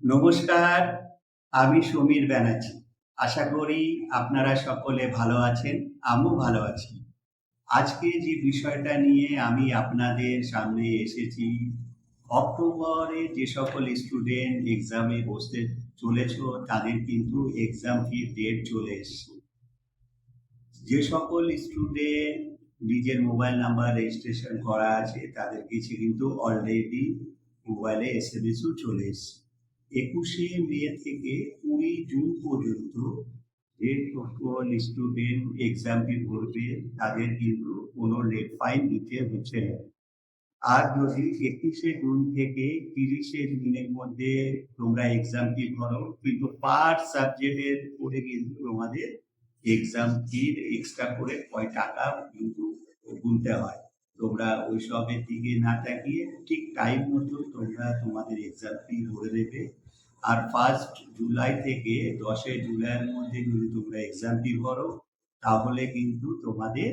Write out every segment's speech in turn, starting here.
নমস্কার, আমি সমীর ব্যানার্জি। আশা করি আপনারা সকলে ভালো আছেন, আমিও ভালো আছি। আজকে যে বিষয়টা নিয়ে আমি আপনাদের সামনে এসেছি, অক্টোবরে যে সকল স্টুডেন্ট এক্সামে বসতে চলেছ, তাদের কিন্তু এক্সাম ফি ডেট চলে এসছে। যে সকল স্টুডেন্ট নিজের মোবাইল নাম্বার রেজিস্ট্রেশন করা আছে, তাদের কাছে কিন্তু অলরেডি মোবাইলে এসএমএসও চলে এসছে। 21শে মে থেকে 20 জুন পর্যন্ত যে সকল স্টুডেন্ট এক্সামটি ভরবে, তাদের কিন্তু কোনো লেট ফাইন দিতে হচ্ছে না। আর যদি 21শে জুন থেকে 30শে জুনের মধ্যে তোমরা এক্সামটি ভরো, কিন্তু পার সাবজেক্টের করে কিন্তু তোমাদের এক্সাম ফির এক্সট্রা করে টাকা কিন্তু গুনতে হয়। তোমরা ওইসবের দিকে না তাকিয়ে ঠিক টাইম মতো তোমরা তোমাদের এক্সাম ফি ভরে দেবে। আর 1 জুলাই থেকে 10 জুলাইয়ের মধ্যে যদি তোমরা এক্সাম ফি ভরো, তাহলে কিন্তু তোমাদের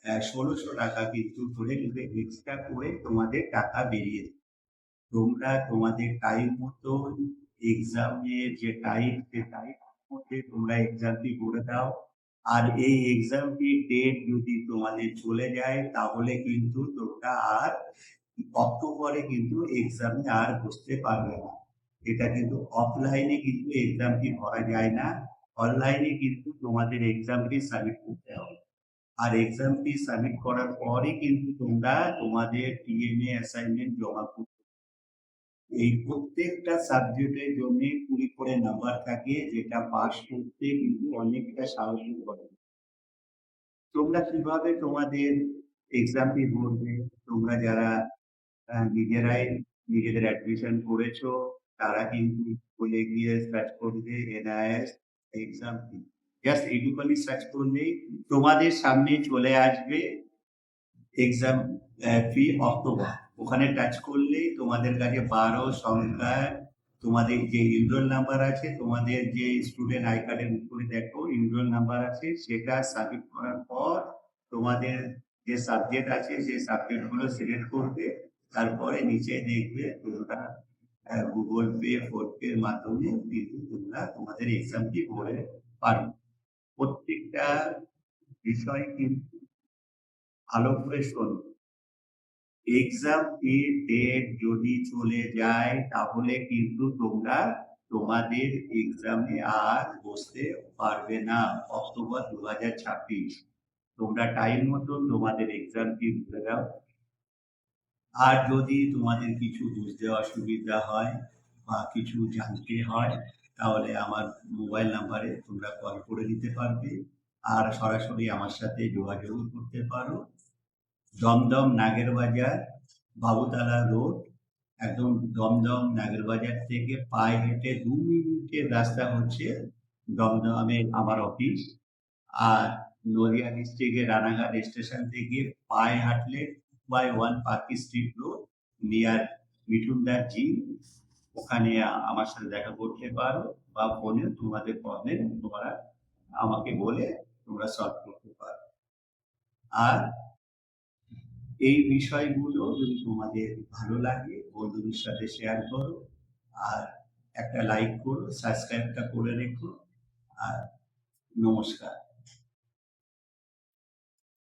1600 টাকা কিন্তু ধরে নেবে, এক্সট্রা করে তোমাদের টাকা বেরিয়ে যাবে। তোমরা তোমাদের টাইম মতো এক্সামের যে টাইম, সে টাইম মধ্যে তোমরা এক্সামটি করে দাও। আর এই এক্সামটির ডেট যদি তোমাদের চলে যায়, তাহলে কিন্তু তোমরা আর অক্টোবরে কিন্তু এক্সামে আর বসতে পারবে না। এটা কিন্তু অফলাইনে কিন্তু এক্সামটি করা যায় না, অনলাইনে কিন্তু তোমাদের এক্সামটি সাবমিট করতে হবে। আর এক্সাম ফি সাবমিট করার পরে কিন্তু তোমরা তোমাদের টিএমএ অ্যাসাইনমেন্ট জমা করবে। এই প্রত্যেকটা সাবজেক্টের জন্য 20 করে নাম্বার থাকে, যেটা পাস করতে কিন্তু অনেকটা সাহায্য করে। তোমরা কিভাবে তোমাদের এক্সামটি ভরবে? তোমরা যারা নিজেরাই নিজেদের অ্যাডমিশন করেছো, তারা কিন্তু স্কুলে গিয়ে সার্চ করবে এনআইএস এক্সাম ফি। জাস্ট এইটুখানি সার্চ করলেই তোমাদের সামনে চলে আসবে এক্সাম ফি অক্টোবর। ওখানে টাচ করলেই তোমাদের কাছে 12 সংখ্যায় তোমাদের যে এনরোল নাম্বার আছে, তোমাদের যে স্টুডেন্ট আই কার্ডের উপরে দেখো এনরোল নাম্বার আছে, সেটা সাবমিট করার পর তোমাদের যে সাবজেক্ট আছে সেই সাবজেক্টগুলো সিলেক্ট করবে। তারপরে নিচে দেখবে তোমরা গুগল পে, ফোনপে এর মাধ্যমে কিন্তু তোমরা তোমাদের এক্সামটি ভরে পারবে। প্রত্যেকটা বিষয় কিন্তু ভালো করে শোনো। এক্সাম এর ডেট যদি চলে যায়, তাহলে কিন্তু তোমরা তোমাদের এক্সামে আর বসতে পারবে না। অক্টোবর 2026 তোমরা টাইম মতো তোমাদের এক্সামটি ভরে দাও। আর যদি তোমাদের কিছু বুঝতে অসুবিধা হয় বা কিছু জানতে হয়, তাহলে আমার মোবাইল নাম্বারে তোমরা কল করে নিতে পারবে। আর সরাসরি আমার সাথে যোগাযোগ করতে পারো। দমদম নাগেরবাজার, বাবুতলা রোড, একদম দমদম নাগেরবাজার থেকে পায়ে হেঁটে 2 মিনিটের রাস্তা হচ্ছে দমদমে আমার অফিস। আর নদিয়া ডিস্ট্রিক্টের রানাঘাট স্টেশন থেকে পায়ে হাঁটলে 2/1 পার্কি স্ট্রিট রোড, নিয়ার মিঠুনদার জিম। ওখানে আমার সাথে দেখা করতে পারো, বা ফোনে তোমাদের প্রবলেম তোমরা আমাকে বলে তোমরা সলভ করতে পারো। আর এই বিষয়গুলো যদি তোমাদের ভালো লাগে, বন্ধুদের সাথে শেয়ার করো। আর একটা লাইক করো, সাবস্ক্রাইবটা করে রেখো। আর নমস্কার।